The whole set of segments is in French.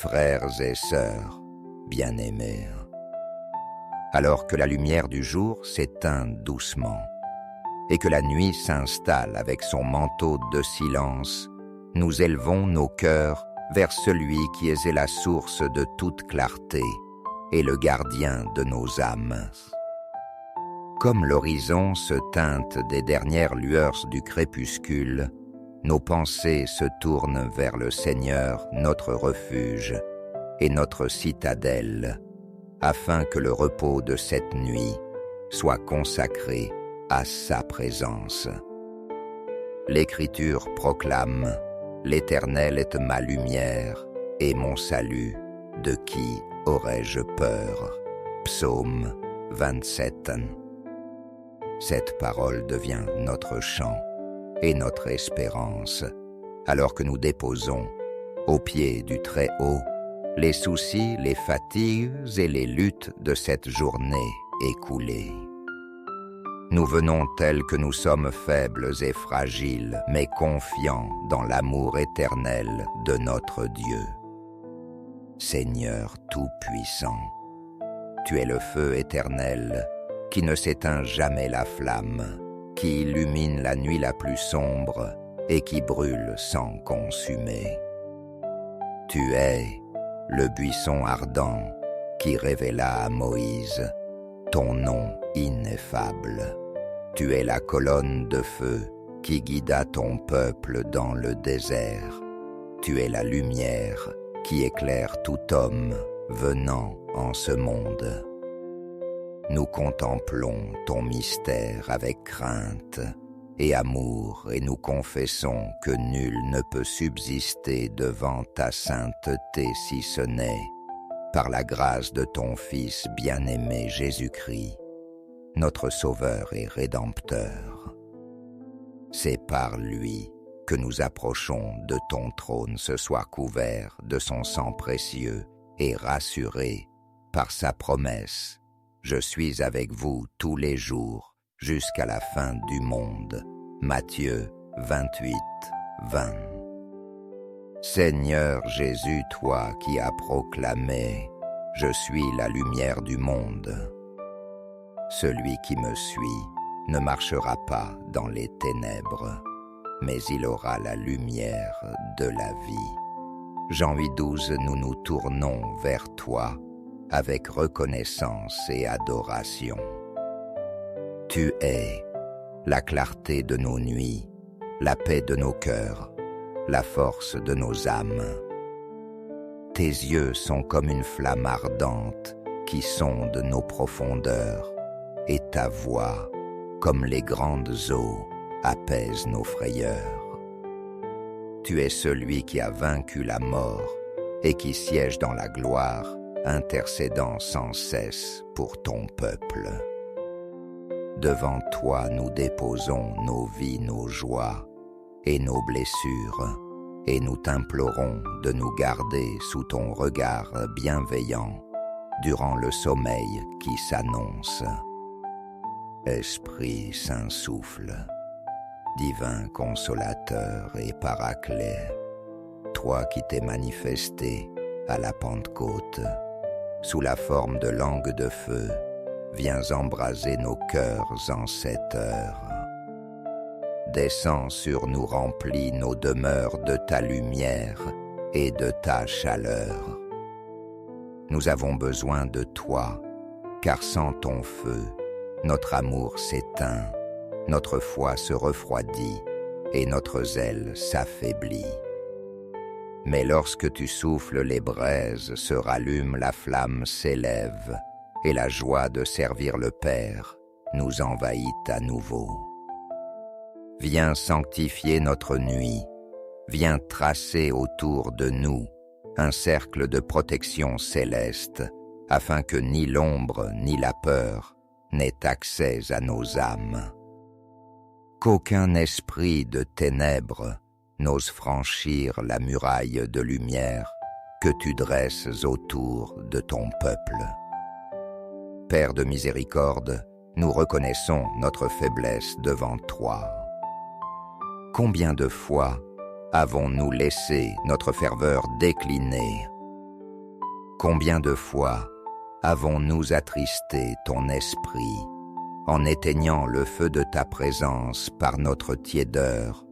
frères et sœurs bien-aimés. Alors que la lumière du jour s'éteint doucement et que la nuit s'installe avec son manteau de silence, nous élevons nos cœurs vers celui qui est la source de toute clarté et le gardien de nos âmes. Comme l'horizon se teinte des dernières lueurs du crépuscule, nos pensées se tournent vers le Seigneur, notre refuge et notre citadelle, afin que le repos de cette nuit soit consacré à sa présence. L'Écriture proclame « L'Éternel est ma lumière et mon salut, de qui aurais-je peur ?» Psaume 27. Cette parole devient notre chant et notre espérance, alors que nous déposons, au pied du Très-Haut, les soucis, les fatigues et les luttes de cette journée écoulée. Nous venons tels que nous sommes faibles et fragiles, mais confiants dans l'amour éternel de notre Dieu. Seigneur Tout-Puissant, tu es le feu éternel qui ne s'éteint jamais la flamme, qui illumine la nuit la plus sombre et qui brûle sans consumer. Tu es le buisson ardent qui révéla à Moïse ton nom ineffable. Tu es la colonne de feu qui guida ton peuple dans le désert. Tu es la lumière qui éclaire tout homme venant en ce monde. Nous contemplons ton mystère avec crainte et amour et nous confessons que nul ne peut subsister devant ta sainteté si ce n'est par la grâce de ton Fils bien-aimé Jésus-Christ, notre Sauveur et Rédempteur. C'est par lui que nous approchons de ton trône ce soir couvert de son sang précieux et rassurés par sa promesse. Je suis avec vous tous les jours jusqu'à la fin du monde. Matthieu 28, 20. Seigneur Jésus, toi qui as proclamé « Je suis la lumière du monde », celui qui me suit ne marchera pas dans les ténèbres, mais il aura la lumière de la vie. Jean 8,12, nous nous tournons vers toi avec reconnaissance et adoration. Tu es la clarté de nos nuits, la paix de nos cœurs, la force de nos âmes. Tes yeux sont comme une flamme ardente qui sonde nos profondeurs, et ta voix, comme les grandes eaux, apaise nos frayeurs. Tu es celui qui a vaincu la mort et qui siège dans la gloire, intercédant sans cesse pour ton peuple. Devant toi, nous déposons nos vies, nos joies et nos blessures, et nous t'implorons de nous garder sous ton regard bienveillant durant le sommeil qui s'annonce. Esprit Saint souffle, divin consolateur et paraclet, toi qui t'es manifesté à la Pentecôte, sous la forme de langue de feu, viens embraser nos cœurs en cette heure. Descends sur nous, remplis nos demeures de ta lumière et de ta chaleur. Nous avons besoin de toi, car sans ton feu, notre amour s'éteint, notre foi se refroidit et notre zèle s'affaiblit. Mais lorsque tu souffles les braises, se rallume, la flamme s'élève, et la joie de servir le Père nous envahit à nouveau. Viens sanctifier notre nuit, viens tracer autour de nous un cercle de protection céleste, afin que ni l'ombre ni la peur n'aient accès à nos âmes. Qu'aucun esprit de ténèbres n'ose franchir la muraille de lumière que tu dresses autour de ton peuple. Père de miséricorde, nous reconnaissons notre faiblesse devant toi. Combien de fois avons-nous laissé notre ferveur décliner Combien de fois avons-nous attristé ton esprit en éteignant le feu de ta présence par notre tiédeur,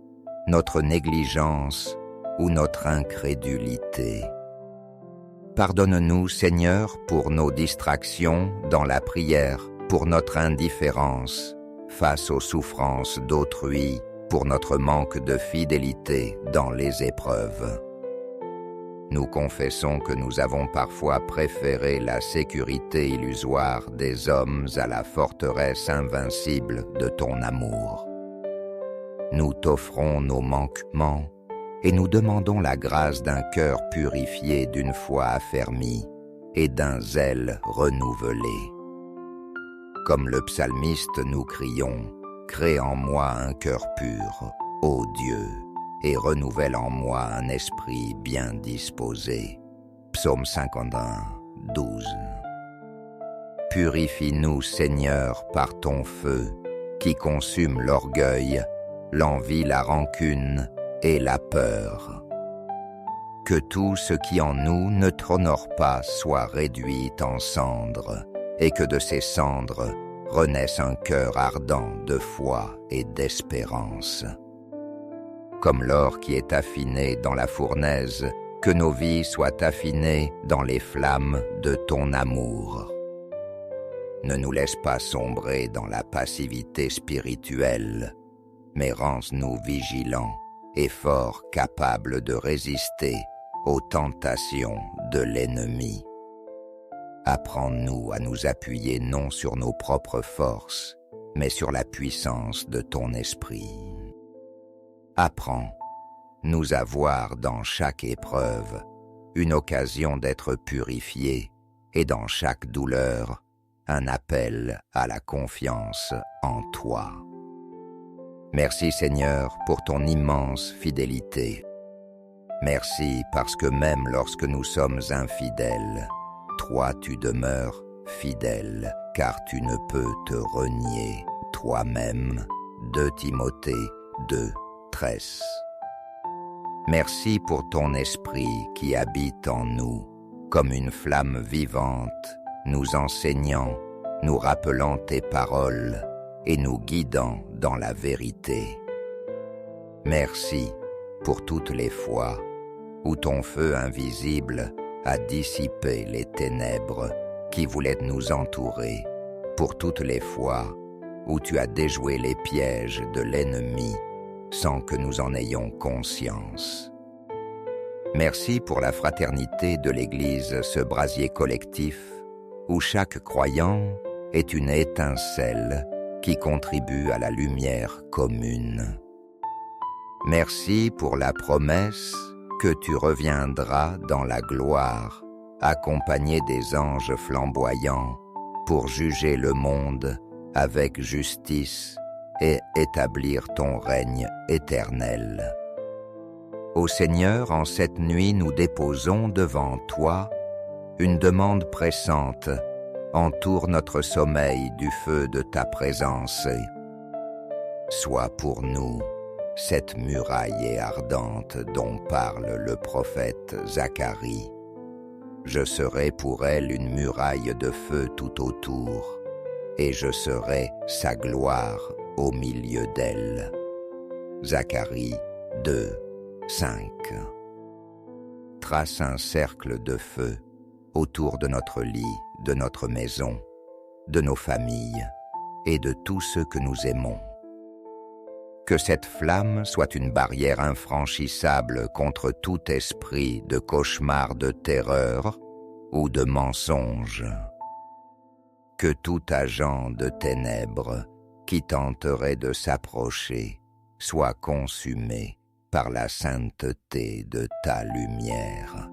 notre négligence ou notre incrédulité? Pardonne-nous, Seigneur, pour nos distractions dans la prière, pour notre indifférence face aux souffrances d'autrui, pour notre manque de fidélité dans les épreuves. Nous confessons que nous avons parfois préféré la sécurité illusoire des hommes à la forteresse invincible de ton amour. Nous t'offrons nos manquements et nous demandons la grâce d'un cœur purifié d'une foi affermie et d'un zèle renouvelé. Comme le psalmiste, nous crions « Crée en moi un cœur pur, ô Dieu, et renouvelle en moi un esprit bien disposé. » Psaume 51, 12. Purifie-nous, Seigneur, par ton feu, qui consume l'orgueil, l'envie, la rancune et la peur. Que tout ce qui en nous ne t'honore pas soit réduit en cendres, et que de ces cendres renaisse un cœur ardent de foi et d'espérance. Comme l'or qui est affiné dans la fournaise, que nos vies soient affinées dans les flammes de ton amour. Ne nous laisse pas sombrer dans la passivité spirituelle, mais rends-nous vigilants et fort capables de résister aux tentations de l'ennemi. Apprends-nous à nous appuyer non sur nos propres forces, mais sur la puissance de ton esprit. Apprends-nous à voir dans chaque épreuve une occasion d'être purifiés et dans chaque douleur un appel à la confiance en toi. Merci Seigneur pour ton immense fidélité. Merci parce que même lorsque nous sommes infidèles, toi tu demeures fidèle, car tu ne peux te renier toi-même. 2 Timothée 2, 13. Merci pour ton esprit qui habite en nous, comme une flamme vivante, nous enseignant, nous rappelant tes paroles et nous guidant dans la vérité. Merci pour toutes les fois où ton feu invisible a dissipé les ténèbres qui voulaient nous entourer, pour toutes les fois où tu as déjoué les pièges de l'ennemi sans que nous en ayons conscience. Merci pour la fraternité de l'Église, ce brasier collectif où chaque croyant est une étincelle qui contribue à la lumière commune. Merci pour la promesse que tu reviendras dans la gloire, accompagné des anges flamboyants, pour juger le monde avec justice et établir ton règne éternel. Ô Seigneur, en cette nuit nous déposons devant toi une demande pressante. Entoure notre sommeil du feu de ta présence. Sois pour nous cette muraille ardente dont parle le prophète Zacharie. Je serai pour elle une muraille de feu tout autour, et je serai sa gloire au milieu d'elle. Zacharie 2, 5. Trace un cercle de feu autour de notre lit, de notre maison, de nos familles et de tous ceux que nous aimons. Que cette flamme soit une barrière infranchissable contre tout esprit de cauchemar, de terreur ou de mensonge. Que tout agent de ténèbres qui tenterait de s'approcher soit consumé par la sainteté de ta lumière.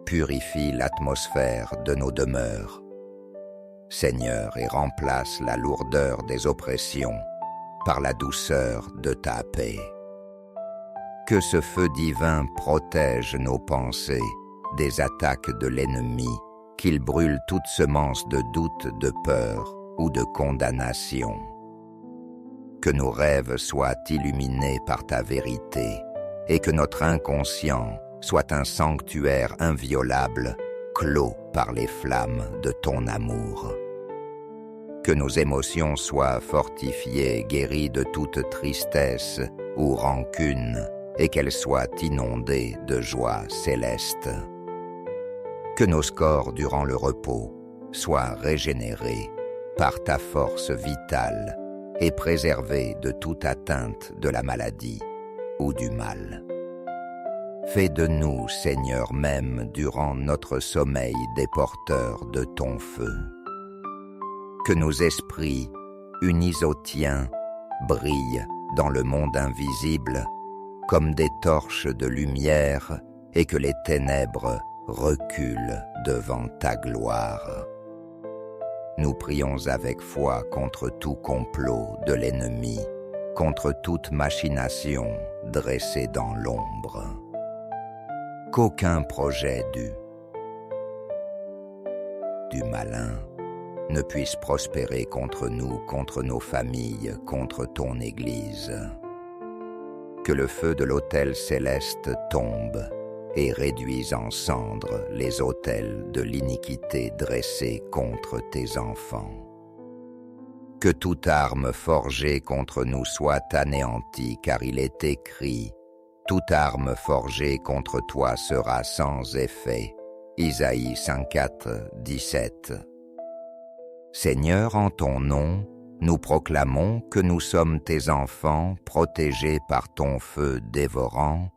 Purifie l'atmosphère de nos demeures, Seigneur, et remplace la lourdeur des oppressions par la douceur de ta paix. Que ce feu divin protège nos pensées des attaques de l'ennemi, qu'il brûle toute semence de doute, de peur ou de condamnation. Que nos rêves soient illuminés par ta vérité et que notre inconscient soit un sanctuaire inviolable clos par les flammes de ton amour. Que nos émotions soient fortifiées, guéries de toute tristesse ou rancune, et qu'elles soient inondées de joie céleste. Que nos corps, durant le repos, soient régénérés par ta force vitale et préservés de toute atteinte de la maladie ou du mal. Fais de nous, Seigneur même, durant notre sommeil, des porteurs de ton feu. Que nos esprits, unis au tien, brillent dans le monde invisible comme des torches de lumière et que les ténèbres reculent devant ta gloire. Nous prions avec foi contre tout complot de l'ennemi, contre toute machination dressée dans l'ombre. Qu'aucun projet du malin ne puisse prospérer contre nous, contre nos familles, contre ton Église. Que le feu de l'autel céleste tombe et réduise en cendres les autels de l'iniquité dressés contre tes enfants. Que toute arme forgée contre nous soit anéantie, car il est écrit « Toute arme forgée contre toi sera sans effet » Isaïe 54, 17. Seigneur, en ton nom, nous proclamons que nous sommes tes enfants protégés par ton feu dévorant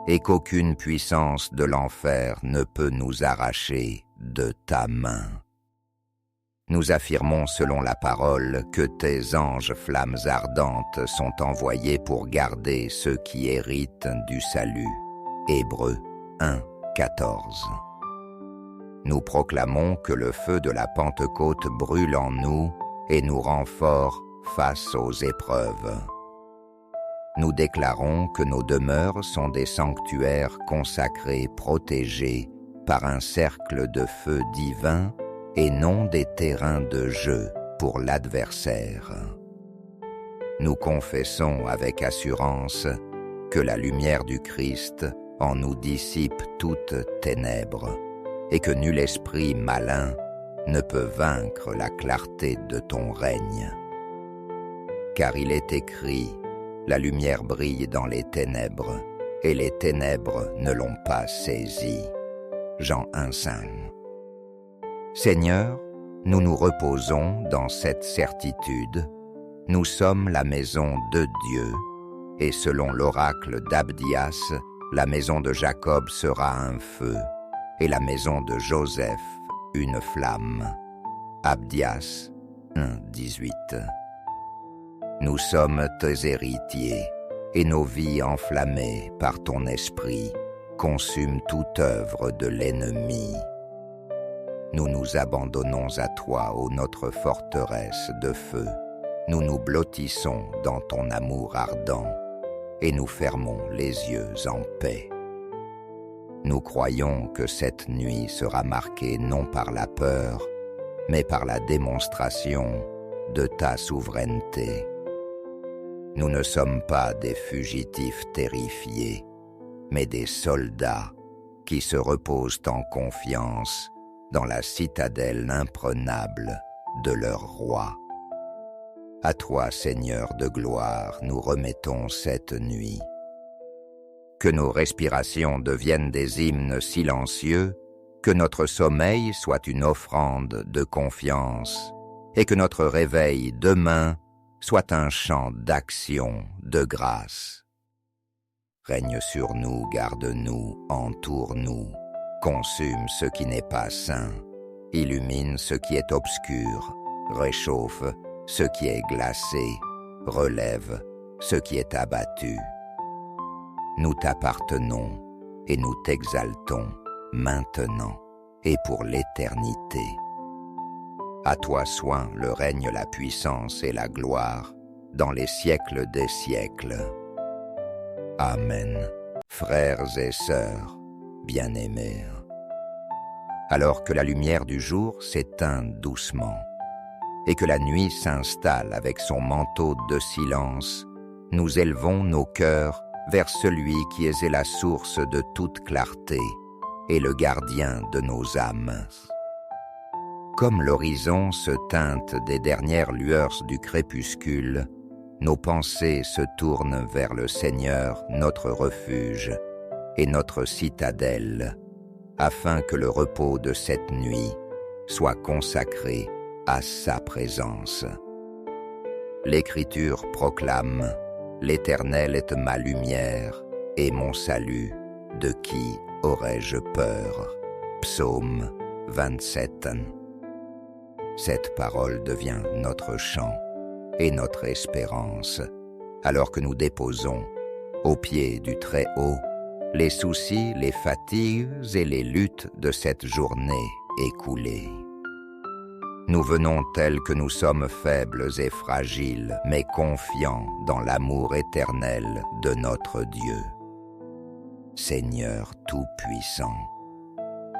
et qu'aucune puissance de l'enfer ne peut nous arracher de ta main. Nous affirmons selon la parole que tes anges flammes ardentes sont envoyés pour garder ceux qui héritent du salut. Hébreux 1, 14. Nous proclamons que le feu de la Pentecôte brûle en nous et nous rend forts face aux épreuves. Nous déclarons que nos demeures sont des sanctuaires consacrés, protégés par un cercle de feu divin et non des terrains de jeu pour l'adversaire. Nous confessons avec assurance que la lumière du Christ en nous dissipe toutes ténèbres et que nul esprit malin ne peut vaincre la clarté de ton règne. Car il est écrit, la lumière brille dans les ténèbres, et les ténèbres ne l'ont pas saisie. Jean 1,5. Seigneur, nous nous reposons dans cette certitude. Nous sommes la maison de Dieu, et selon l'oracle d'Abdias, la maison de Jacob sera un feu, et la maison de Joseph une flamme. Abdias 1,18. Nous sommes tes héritiers, et nos vies enflammées par ton esprit consument toute œuvre de l'ennemi. Nous nous abandonnons à toi, ô notre forteresse de feu. Nous nous blottissons dans ton amour ardent, et nous fermons les yeux en paix. Nous croyons que cette nuit sera marquée non par la peur, mais par la démonstration de ta souveraineté. Nous ne sommes pas des fugitifs terrifiés, mais des soldats qui se reposent en confiance dans la citadelle imprenable de leur roi. À toi, Seigneur de gloire, nous remettons cette nuit. Que nos respirations deviennent des hymnes silencieux, que notre sommeil soit une offrande de confiance, et que notre réveil demain soit un chant d'action, de grâce. Règne sur nous, garde-nous, entoure-nous, consume ce qui n'est pas sain, illumine ce qui est obscur, réchauffe ce qui est glacé, relève ce qui est abattu. Nous t'appartenons et nous t'exaltons maintenant et pour l'éternité. À toi soit le règne, la puissance et la gloire dans les siècles des siècles. Amen. Frères et sœurs, bien-aimés, alors que la lumière du jour s'éteint doucement et que la nuit s'installe avec son manteau de silence, nous élevons nos cœurs vers celui qui est la source de toute clarté et le gardien de nos âmes. Comme l'horizon se teinte des dernières lueurs du crépuscule, nos pensées se tournent vers le Seigneur, notre refuge et notre citadelle, afin que le repos de cette nuit soit consacré à sa présence. L'Écriture proclame « L'Éternel est ma lumière et mon salut, de qui aurais-je peur ?» Psaume 27. Cette parole devient notre chant et notre espérance, alors que nous déposons, au pied du Très-Haut, les soucis, les fatigues et les luttes de cette journée écoulée. Nous venons tels que nous sommes faibles et fragiles, mais confiants dans l'amour éternel de notre Dieu. Seigneur Tout-Puissant,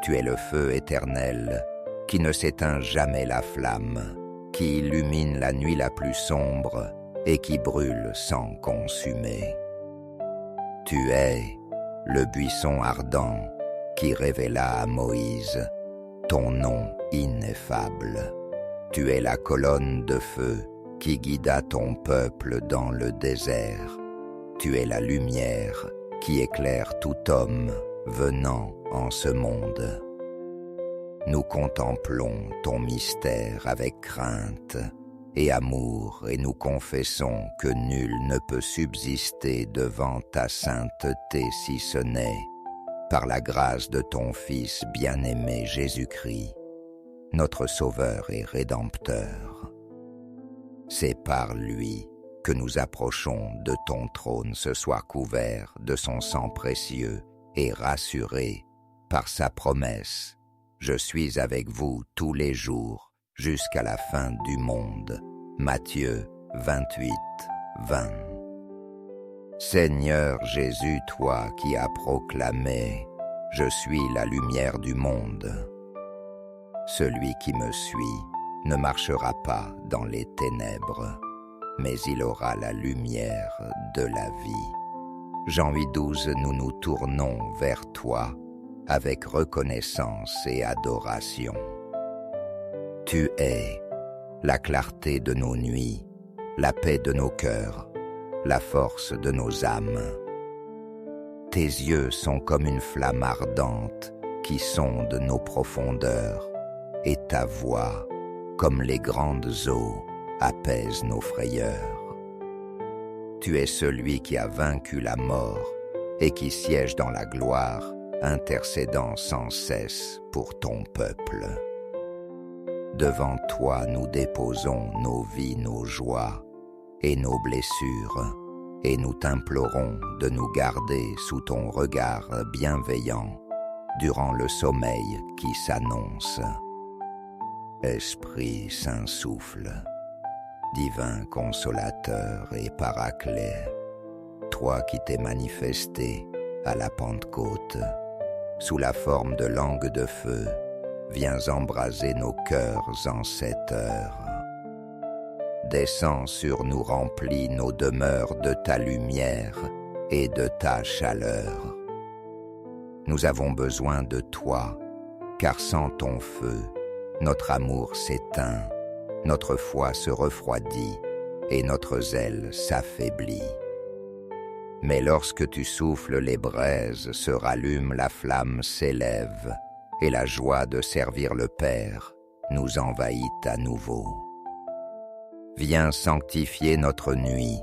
tu es le feu éternel qui ne s'éteint jamais la flamme, qui illumine la nuit la plus sombre et qui brûle sans consumer. Tu es le buisson ardent qui révéla à Moïse ton nom ineffable. Tu es la colonne de feu qui guida ton peuple dans le désert. Tu es la lumière qui éclaire tout homme venant en ce monde. Nous contemplons ton mystère avec crainte et amour et nous confessons que nul ne peut subsister devant ta sainteté si ce n'est par la grâce de ton Fils bien-aimé Jésus-Christ, notre Sauveur et Rédempteur. C'est par lui que nous approchons de ton trône, ce soir couvert de son sang précieux et rassurés par sa promesse. Je suis avec vous tous les jours jusqu'à la fin du monde. Matthieu 28, 20. Seigneur Jésus, toi qui as proclamé « Je suis la lumière du monde », celui qui me suit ne marchera pas dans les ténèbres, mais il aura la lumière de la vie. Jean 8,12, nous nous tournons vers toi avec reconnaissance et adoration. Tu es la clarté de nos nuits, la paix de nos cœurs, la force de nos âmes. Tes yeux sont comme une flamme ardente qui sonde nos profondeurs, et ta voix, comme les grandes eaux, apaise nos frayeurs. Tu es celui qui a vaincu la mort et qui siège dans la gloire, intercédant sans cesse pour ton peuple. Devant toi nous déposons nos vies, nos joies et nos blessures, et nous t'implorons de nous garder sous ton regard bienveillant durant le sommeil qui s'annonce. Esprit Saint souffle, divin consolateur et paraclet, toi qui t'es manifesté à la Pentecôte, sous la forme de langue de feu, viens embraser nos cœurs en cette heure. Descends sur nous, remplis nos demeures de ta lumière et de ta chaleur. Nous avons besoin de toi, car sans ton feu, notre amour s'éteint, notre foi se refroidit et notre zèle s'affaiblit. Mais lorsque tu souffles les braises, se rallume, la flamme s'élève, et la joie de servir le Père nous envahit à nouveau. Viens sanctifier notre nuit,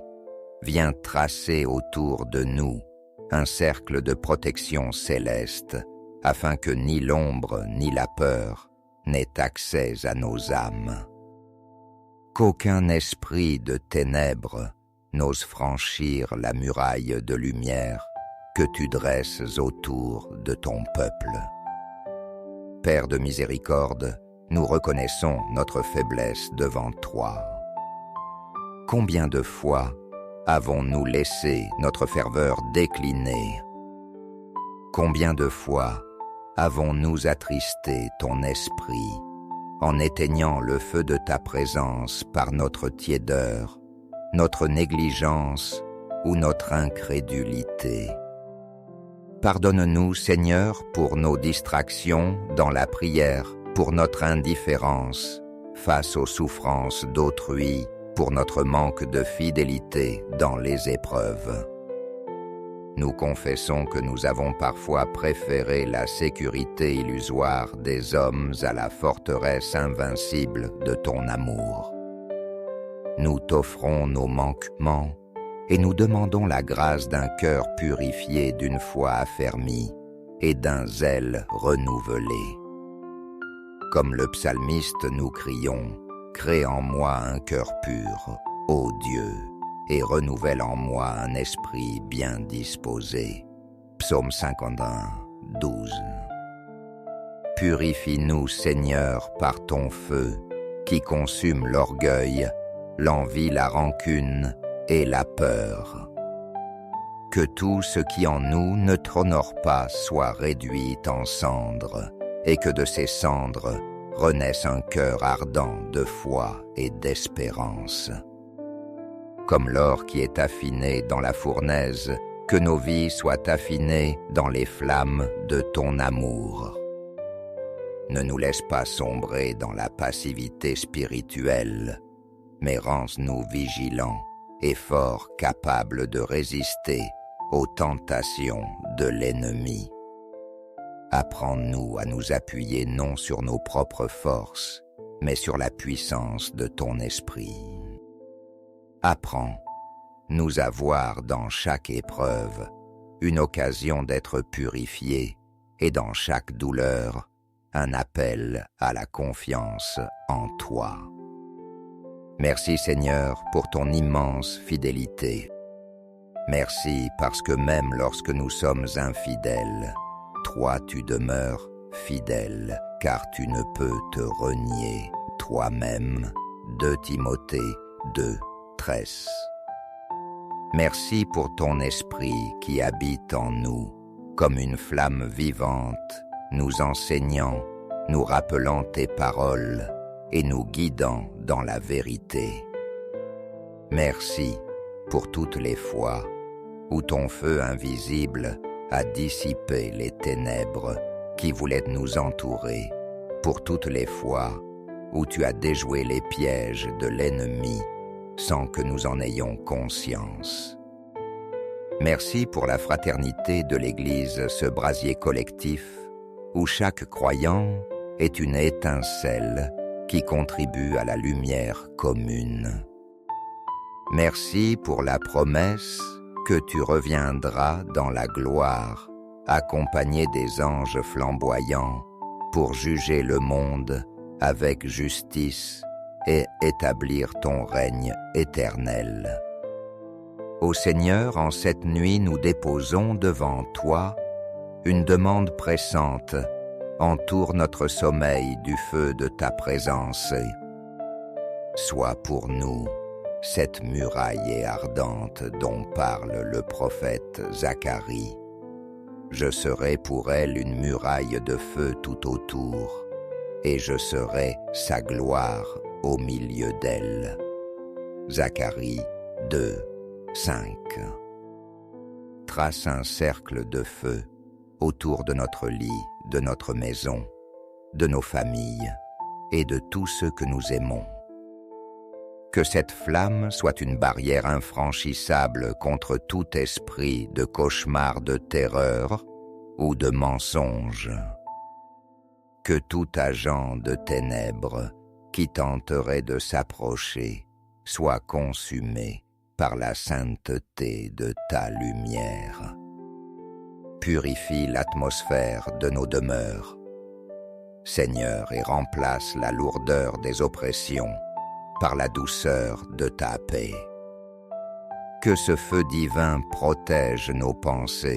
viens tracer autour de nous un cercle de protection céleste, afin que ni l'ombre ni la peur n'aient accès à nos âmes. Qu'aucun esprit de ténèbres n'ose franchir la muraille de lumière que tu dresses autour de ton peuple. Père de miséricorde, nous reconnaissons notre faiblesse devant toi. Combien de fois avons-nous laissé notre ferveur décliner? Combien de fois avons-nous attristé ton esprit en éteignant le feu de ta présence par notre tiédeur, notre négligence ou notre incrédulité? Pardonne-nous, Seigneur, pour nos distractions dans la prière, pour notre indifférence face aux souffrances d'autrui, pour notre manque de fidélité dans les épreuves. Nous confessons que nous avons parfois préféré la sécurité illusoire des hommes à la forteresse invincible de ton amour. Nous t'offrons nos manquements et nous demandons la grâce d'un cœur purifié d'une foi affermie et d'un zèle renouvelé. Comme le psalmiste, nous crions « Crée en moi un cœur pur, ô Dieu, et renouvelle en moi un esprit bien disposé. » Psaume 51, 12. Purifie-nous, Seigneur, par ton feu, qui consume l'orgueil, l'envie, la rancune et la peur. Que tout ce qui en nous ne t'honore pas soit réduit en cendres, et que de ces cendres renaisse un cœur ardent de foi et d'espérance. Comme l'or qui est affiné dans la fournaise, que nos vies soient affinées dans les flammes de ton amour. Ne nous laisse pas sombrer dans la passivité spirituelle, mais rends-nous vigilants et fort capables de résister aux tentations de l'ennemi. Apprends-nous à nous appuyer non sur nos propres forces, mais sur la puissance de ton esprit. Apprends-nous à voir dans chaque épreuve une occasion d'être purifiés et dans chaque douleur un appel à la confiance en toi. Merci Seigneur pour ton immense fidélité. Merci parce que même lorsque nous sommes infidèles, toi tu demeures fidèle, car tu ne peux te renier toi-même. 2 Timothée 2, 13. Merci pour ton esprit qui habite en nous, comme une flamme vivante, nous enseignant, nous rappelant tes paroles et nous guidant dans la vérité. Merci pour toutes les fois où ton feu invisible a dissipé les ténèbres qui voulaient nous entourer, pour toutes les fois où tu as déjoué les pièges de l'ennemi sans que nous en ayons conscience. Merci pour la fraternité de l'Église, ce brasier collectif où chaque croyant est une étincelle qui contribue à la lumière commune. Merci pour la promesse que tu reviendras dans la gloire, accompagné des anges flamboyants, pour juger le monde avec justice et établir ton règne éternel. Ô Seigneur, en cette nuit, nous déposons devant toi une demande pressante. Entoure notre sommeil du feu de ta présence. Sois pour nous cette muraille ardente dont parle le prophète Zacharie. Je serai pour elle une muraille de feu tout autour, et je serai sa gloire au milieu d'elle. Zacharie 2, 5. Trace un cercle de feu autour de notre lit, de notre maison, de nos familles et de tous ceux que nous aimons. Que cette flamme soit une barrière infranchissable contre tout esprit de cauchemar, de terreur ou de mensonge. Que tout agent de ténèbres qui tenterait de s'approcher soit consumé par la sainteté de ta lumière. Purifie l'atmosphère de nos demeures, Seigneur, et remplace la lourdeur des oppressions par la douceur de ta paix. Que ce feu divin protège nos pensées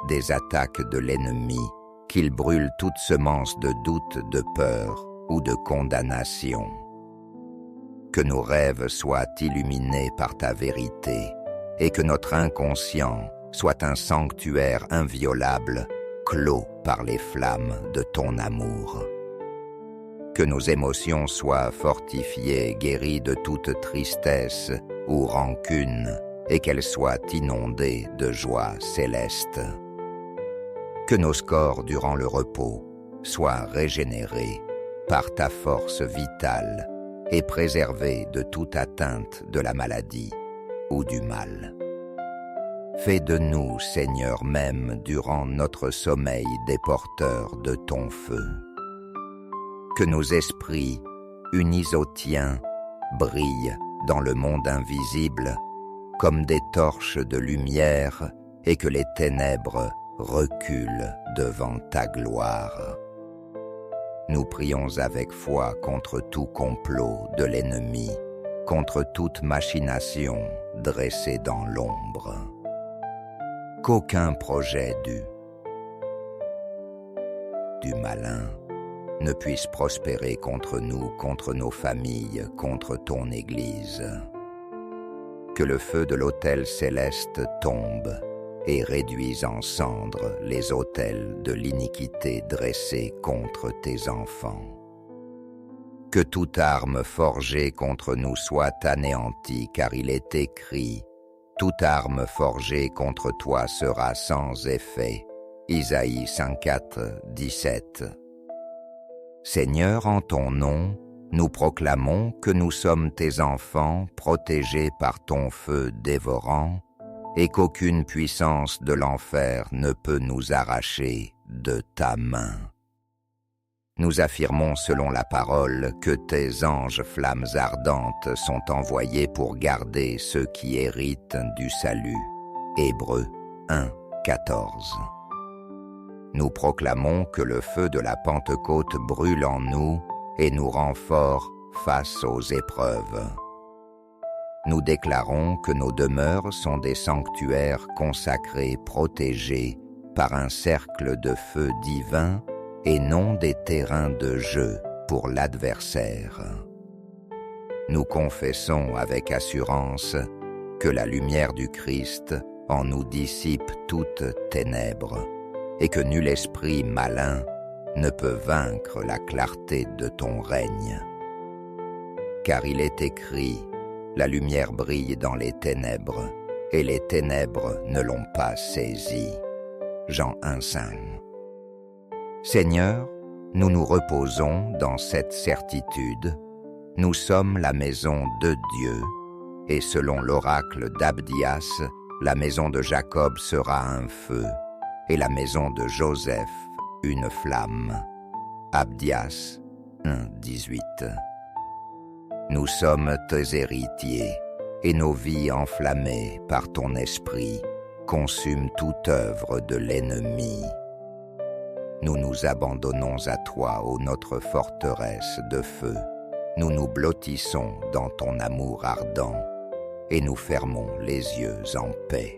des attaques de l'ennemi, qu'il brûle toute semence de doute, de peur ou de condamnation. Que nos rêves soient illuminés par ta vérité et que notre inconscient soit un sanctuaire inviolable, clos par les flammes de ton amour. Que nos émotions soient fortifiées, guéries de toute tristesse ou rancune, et qu'elles soient inondées de joie céleste. Que nos corps, durant le repos, soient régénérés par ta force vitale et préservés de toute atteinte de la maladie ou du mal. Fais de nous, Seigneur même, durant notre sommeil, des porteurs de ton feu. Que nos esprits, unis au tien, brillent dans le monde invisible comme des torches de lumière et que les ténèbres reculent devant ta gloire. Nous prions avec foi contre tout complot de l'ennemi, contre toute machination dressée dans l'ombre. Qu'aucun projet du malin ne puisse prospérer contre nous, contre nos familles, contre ton Église. Que le feu de l'autel céleste tombe et réduise en cendres les autels de l'iniquité dressés contre tes enfants. Que toute arme forgée contre nous soit anéantie, car il est écrit « Toute arme forgée contre toi sera sans effet » Isaïe 54, 17. Seigneur, en ton nom, nous proclamons que nous sommes tes enfants protégés par ton feu dévorant et qu'aucune puissance de l'enfer ne peut nous arracher de ta main. Nous affirmons selon la parole que tes anges flammes ardentes sont envoyés pour garder ceux qui héritent du salut. Hébreux 1, 14. Nous proclamons que le feu de la Pentecôte brûle en nous et nous rend forts face aux épreuves. Nous déclarons que nos demeures sont des sanctuaires consacrés, protégés par un cercle de feu divin et non des terrains de jeu pour l'adversaire. Nous confessons avec assurance que la lumière du Christ en nous dissipe toute ténèbre et que nul esprit malin ne peut vaincre la clarté de ton règne. Car il est écrit, la lumière brille dans les ténèbres, et les ténèbres ne l'ont pas saisie. Jean 1,5. Seigneur, nous nous reposons dans cette certitude. Nous sommes la maison de Dieu, et selon l'oracle d'Abdias, la maison de Jacob sera un feu, et la maison de Joseph une flamme. Abdias 1,18. Nous sommes tes héritiers, et nos vies enflammées par ton esprit consument toute œuvre de l'ennemi. Nous nous abandonnons à toi, ô notre forteresse de feu. Nous nous blottissons dans ton amour ardent, et nous fermons les yeux en paix.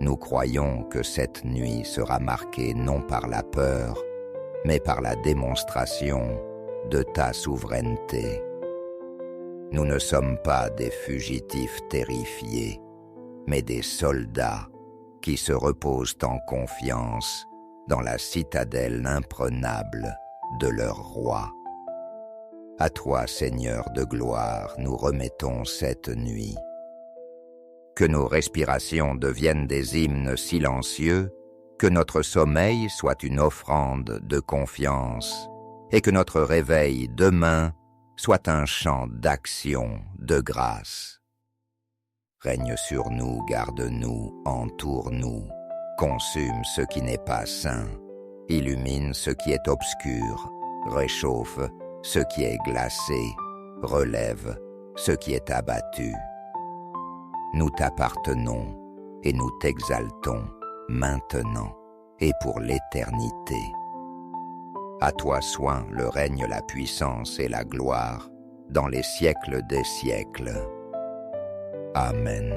Nous croyons que cette nuit sera marquée non par la peur, mais par la démonstration de ta souveraineté. Nous ne sommes pas des fugitifs terrifiés, mais des soldats qui se reposent en confiance dans la citadelle imprenable de leur roi. À toi, Seigneur de gloire, nous remettons cette nuit. Que nos respirations deviennent des hymnes silencieux, que notre sommeil soit une offrande de confiance, et que notre réveil demain soit un chant d'action, de grâce. Règne sur nous, garde-nous, entoure-nous, consume ce qui n'est pas sain, illumine ce qui est obscur, réchauffe ce qui est glacé, relève ce qui est abattu. Nous t'appartenons et nous t'exaltons maintenant et pour l'éternité. À toi soit le règne, la puissance et la gloire dans les siècles des siècles. Amen.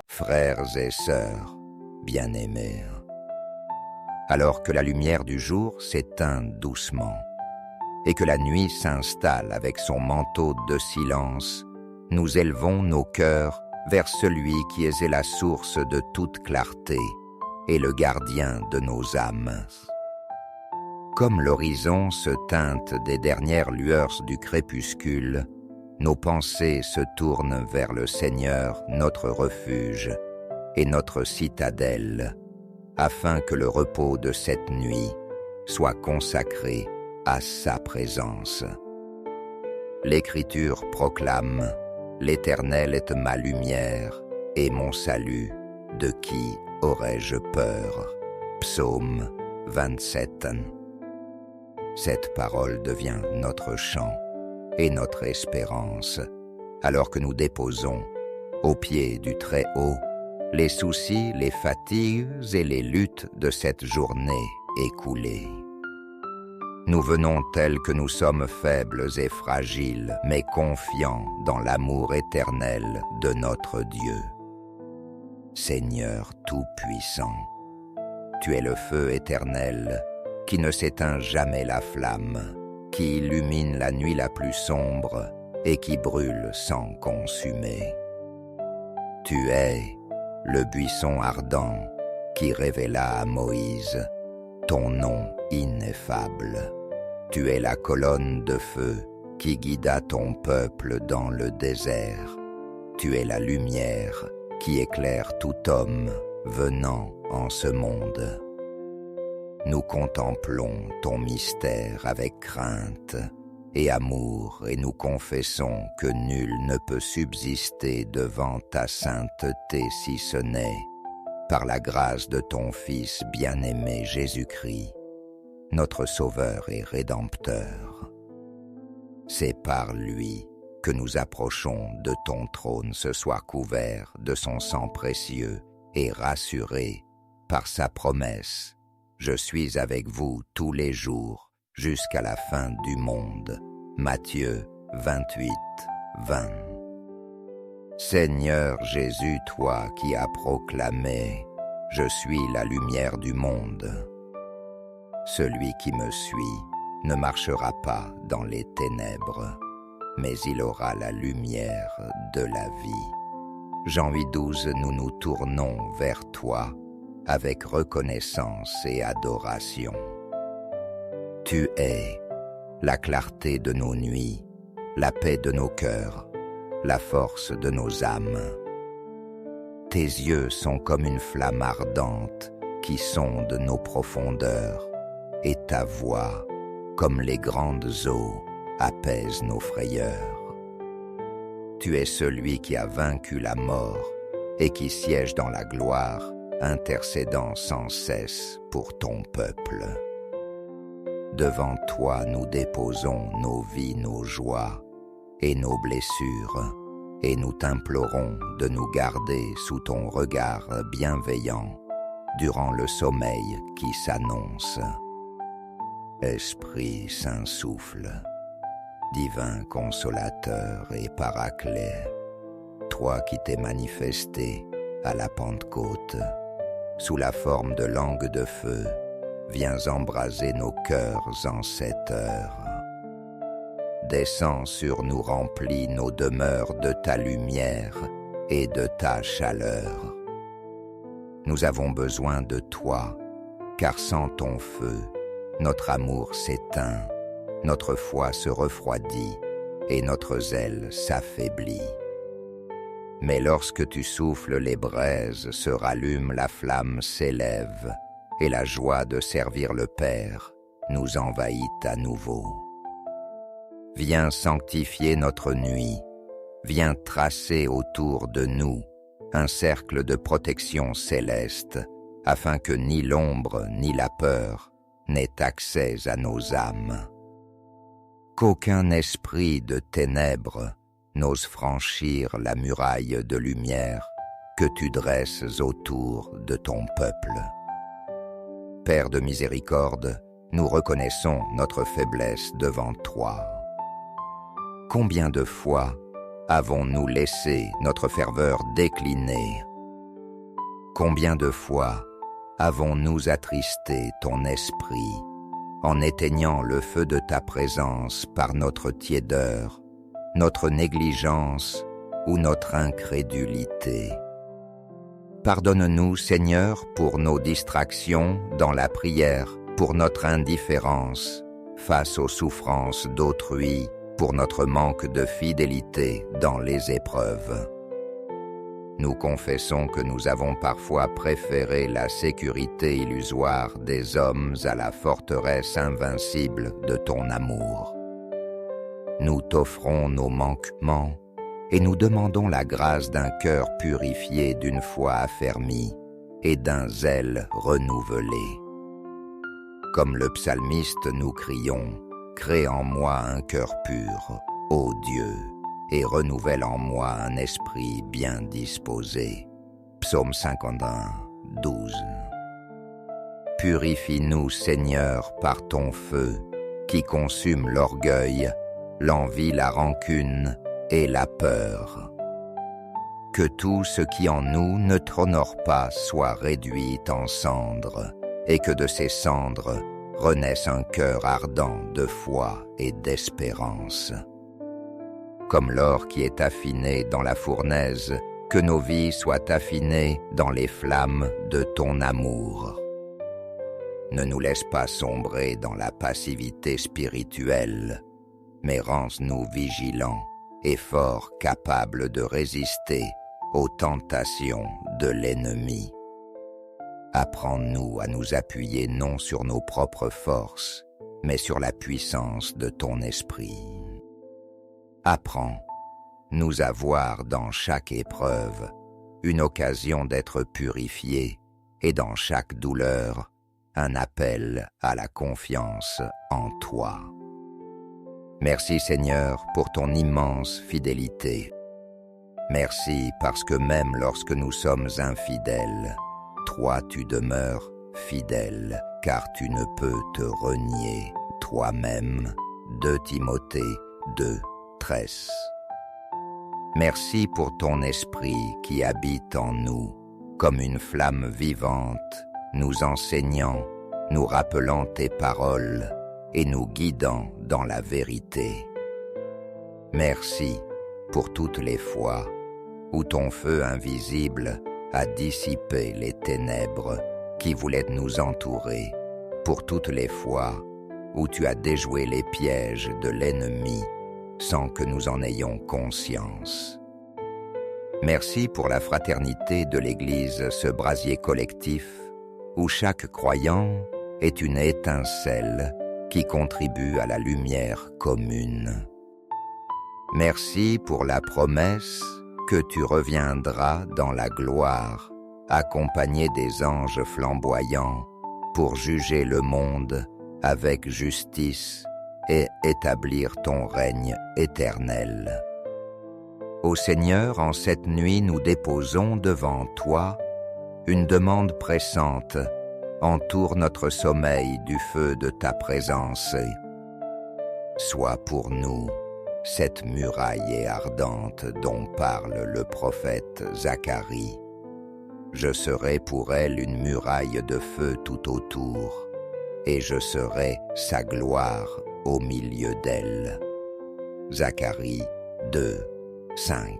Frères et sœurs, bien-aimés. Alors que la lumière du jour s'éteint doucement et que la nuit s'installe avec son manteau de silence, nous élevons nos cœurs vers celui qui est la source de toute clarté et le gardien de nos âmes. Comme l'horizon se teinte des dernières lueurs du crépuscule, nos pensées se tournent vers le Seigneur, notre refuge et notre citadelle, afin que le repos de cette nuit soit consacré à sa présence. L'Écriture proclame « L'Éternel est ma lumière et mon salut, de qui aurais-je peur ?» Psaume 27. Cette parole devient notre chant et notre espérance, alors que nous déposons, au pied du Très-Haut, les soucis, les fatigues et les luttes de cette journée écoulée. Nous venons tels que nous sommes faibles et fragiles, mais confiants dans l'amour éternel de notre Dieu. Seigneur Tout-Puissant, tu es le feu éternel qui ne s'éteint jamais la flamme, qui illumine la nuit la plus sombre et qui brûle sans consumer. Tu es le buisson ardent qui révéla à Moïse ton nom ineffable. Tu es la colonne de feu qui guida ton peuple dans le désert. Tu es la lumière qui éclaire tout homme venant en ce monde. Nous contemplons ton mystère avec crainte et amour, et nous confessons que nul ne peut subsister devant ta sainteté si ce n'est par la grâce de ton Fils bien-aimé Jésus-Christ, notre Sauveur et Rédempteur. C'est par lui que nous approchons de ton trône ce soir couvert de son sang précieux et rassurés par sa promesse « Je suis avec vous tous les jours jusqu'à la fin du monde » Matthieu 28, 20. Seigneur Jésus, toi qui as proclamé « Je suis la lumière du monde », celui qui me suit ne marchera pas dans les ténèbres, mais il aura la lumière de la vie. Jean 8,12, nous nous tournons vers toi avec reconnaissance et adoration. Tu es la clarté de nos nuits, la paix de nos cœurs, la force de nos âmes. Tes yeux sont comme une flamme ardente qui sonde nos profondeurs, et ta voix, comme les grandes eaux, apaise nos frayeurs. Tu es celui qui a vaincu la mort et qui siège dans la gloire, intercédant sans cesse pour ton peuple. Devant toi nous déposons nos vies, nos joies et nos blessures, et nous t'implorons de nous garder sous ton regard bienveillant durant le sommeil qui s'annonce. Esprit Saint souffle, divin consolateur et paraclet, toi qui t'es manifesté à la Pentecôte, sous la forme de langue de feu, viens embraser nos cœurs en cette heure. Descends sur nous, remplis nos demeures de ta lumière et de ta chaleur. Nous avons besoin de toi, car sans ton feu, notre amour s'éteint, notre foi se refroidit et notre zèle s'affaiblit. Mais lorsque tu souffles les braises, se rallume, la flamme s'élève, et la joie de servir le Père nous envahit à nouveau. Viens sanctifier notre nuit, viens tracer autour de nous un cercle de protection céleste, afin que ni l'ombre ni la peur n'aient accès à nos âmes. Qu'aucun esprit de ténèbres n'ose franchir la muraille de lumière que tu dresses autour de ton peuple. Père de miséricorde, nous reconnaissons notre faiblesse devant toi. Combien de fois avons-nous laissé notre ferveur décliner? Combien de fois avons-nous attristé ton esprit en éteignant le feu de ta présence par notre tiédeur, notre négligence ou notre incrédulité? Pardonne-nous, Seigneur, pour nos distractions dans la prière, pour notre indifférence face aux souffrances d'autrui, pour notre manque de fidélité dans les épreuves. Nous confessons que nous avons parfois préféré la sécurité illusoire des hommes à la forteresse invincible de ton amour. Nous t'offrons nos manquements et nous demandons la grâce d'un cœur purifié d'une foi affermie et d'un zèle renouvelé. Comme le psalmiste, nous crions « Crée en moi un cœur pur, ô Dieu, et renouvelle en moi un esprit bien disposé. » Psaume 51, 12. Purifie-nous, Seigneur, par ton feu, qui consume l'orgueil, l'envie, la rancune et la peur. Que tout ce qui en nous ne t'honore pas soit réduit en cendres, et que de ces cendres renaisse un cœur ardent de foi et d'espérance. Comme l'or qui est affiné dans la fournaise, que nos vies soient affinées dans les flammes de ton amour. Ne nous laisse pas sombrer dans la passivité spirituelle, mais rends-nous vigilants et fort capables de résister aux tentations de l'ennemi. Apprends-nous à nous appuyer non sur nos propres forces, mais sur la puissance de ton esprit. Apprends-nous à voir dans chaque épreuve une occasion d'être purifiés et dans chaque douleur un appel à la confiance en toi. Merci Seigneur pour ton immense fidélité. Merci parce que même lorsque nous sommes infidèles, toi tu demeures fidèle, car tu ne peux te renier toi-même. 2 Timothée 2, 13. Merci pour ton esprit qui habite en nous, comme une flamme vivante, nous enseignant, nous rappelant tes paroles et nous guidant dans la vérité. Merci pour toutes les fois où ton feu invisible a dissipé les ténèbres qui voulaient nous entourer, pour toutes les fois où tu as déjoué les pièges de l'ennemi sans que nous en ayons conscience. Merci pour la fraternité de l'Église, ce brasier collectif où chaque croyant est une étincelle qui contribue à la lumière commune. Merci pour la promesse que tu reviendras dans la gloire, accompagné des anges flamboyants, pour juger le monde avec justice et établir ton règne éternel. Ô Seigneur, en cette nuit, nous déposons devant toi une demande pressante. Entoure notre sommeil du feu de ta présence. Sois pour nous cette muraille ardente dont parle le prophète Zacharie. Je serai pour elle une muraille de feu tout autour, et je serai sa gloire au milieu d'elle. Zacharie 2, 5.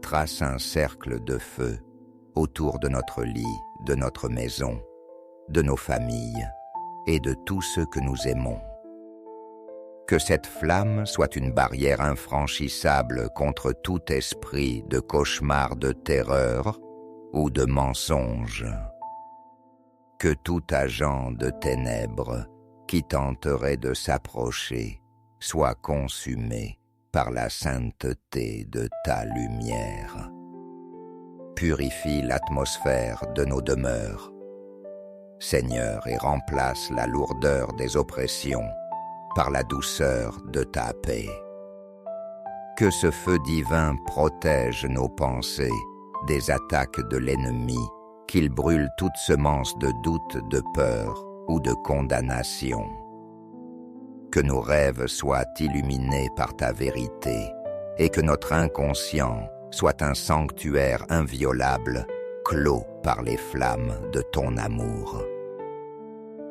Trace un cercle de feu autour de notre lit, de notre maison, de nos familles et de tous ceux que nous aimons. Que cette flamme soit une barrière infranchissable contre tout esprit de cauchemar, de terreur ou de mensonge. Que tout agent de ténèbres qui tenterait de s'approcher soit consumé par la sainteté de ta lumière. Purifie l'atmosphère de nos demeures, Seigneur, et remplace la lourdeur des oppressions par la douceur de ta paix. Que ce feu divin protège nos pensées des attaques de l'ennemi, qu'il brûle toute semence de doute, de peur ou de condamnation. Que nos rêves soient illuminés par ta vérité et que notre inconscient soit un sanctuaire inviolable, clos par les flammes de ton amour.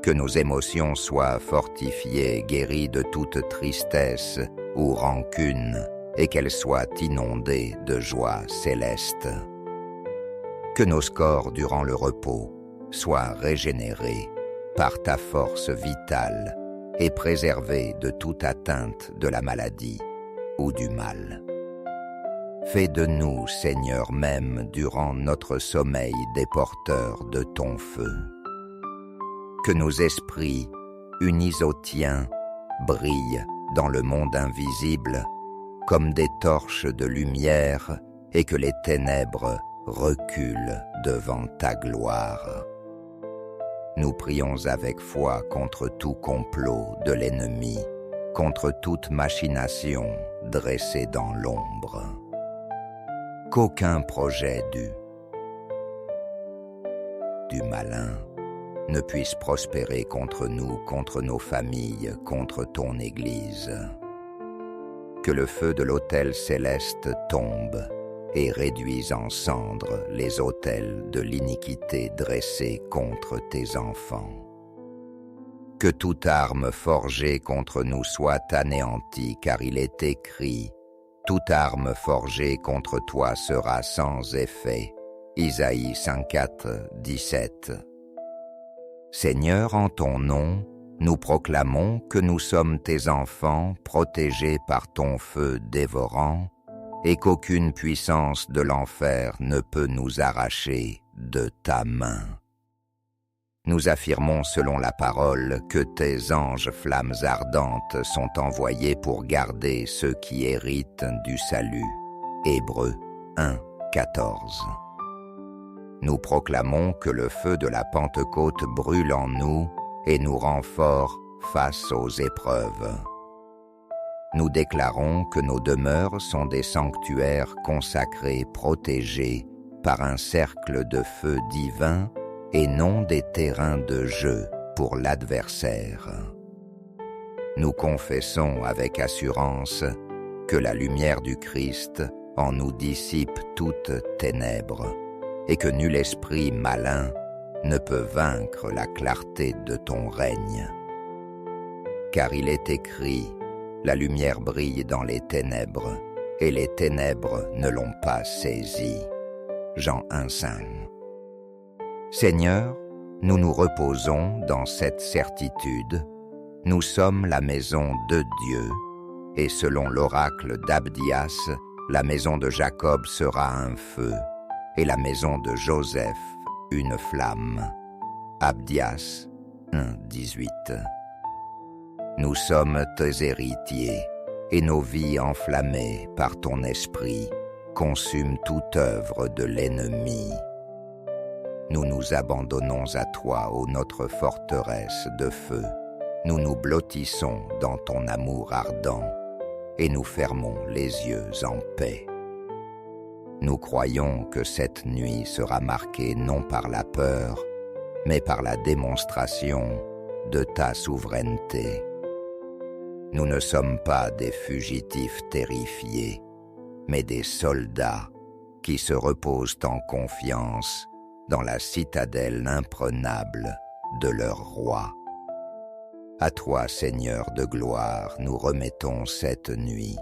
Que nos émotions soient fortifiées, guéries de toute tristesse ou rancune, et qu'elles soient inondées de joie céleste. Que nos corps durant le repos soient régénérés par ta force vitale et préservés de toute atteinte de la maladie ou du mal. Fais de nous, Seigneur même, durant notre sommeil, des porteurs de ton feu. Que nos esprits, unis au tien, brillent dans le monde invisible comme des torches de lumière et que les ténèbres reculent devant ta gloire. Nous prions avec foi contre tout complot de l'ennemi, contre toute machination dressée dans l'ombre. Qu'aucun projet du malin ne puisse prospérer contre nous, contre nos familles, contre ton Église. Que le feu de l'autel céleste tombe et réduise en cendres les autels de l'iniquité dressés contre tes enfants. Que toute arme forgée contre nous soit anéantie, car il est écrit « Toute arme forgée contre toi sera sans effet » Isaïe 54, 17. Seigneur, en ton nom, nous proclamons que nous sommes tes enfants protégés par ton feu dévorant et qu'aucune puissance de l'enfer ne peut nous arracher de ta main. Nous affirmons selon la parole que tes anges flammes ardentes sont envoyés pour garder ceux qui héritent du salut. Hébreux 1, 14. Nous proclamons que le feu de la Pentecôte brûle en nous et nous rend forts face aux épreuves. Nous déclarons que nos demeures sont des sanctuaires consacrés, protégés par un cercle de feu divin et non des terrains de jeu pour l'adversaire. Nous confessons avec assurance que la lumière du Christ en nous dissipe toute ténèbre et que nul esprit malin ne peut vaincre la clarté de ton règne. Car il est écrit, la lumière brille dans les ténèbres, et les ténèbres ne l'ont pas saisie. Jean 1,5. Seigneur, nous nous reposons dans cette certitude. Nous sommes la maison de Dieu, et selon l'oracle d'Abdias, la maison de Jacob sera un feu, et la maison de Joseph une flamme. Abdias 1,18. Nous sommes tes héritiers, et nos vies enflammées par ton esprit consument toute œuvre de l'ennemi. Nous nous abandonnons à toi, ô notre forteresse de feu. Nous nous blottissons dans ton amour ardent, et nous fermons les yeux en paix. Nous croyons que cette nuit sera marquée non par la peur, mais par la démonstration de ta souveraineté. Nous ne sommes pas des fugitifs terrifiés, mais des soldats qui se reposent en confiance dans la citadelle imprenable de leur roi. À toi, Seigneur de gloire, nous remettons cette nuit.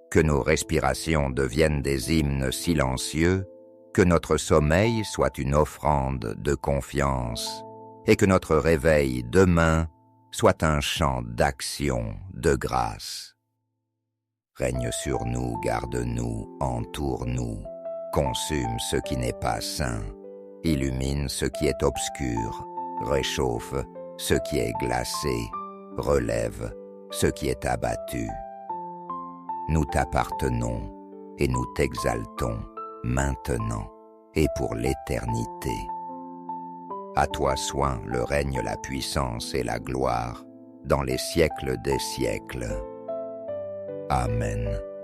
Que nos respirations deviennent des hymnes silencieux, que notre sommeil soit une offrande de confiance, et que notre réveil demain soit un chant d'action, de grâce. Règne sur nous, garde-nous, entoure-nous, consume ce qui n'est pas sain, illumine ce qui est obscur, réchauffe ce qui est glacé, relève ce qui est abattu. Nous t'appartenons et nous t'exaltons maintenant et pour l'éternité. À toi soit le règne, la puissance et la gloire dans les siècles des siècles. Amen.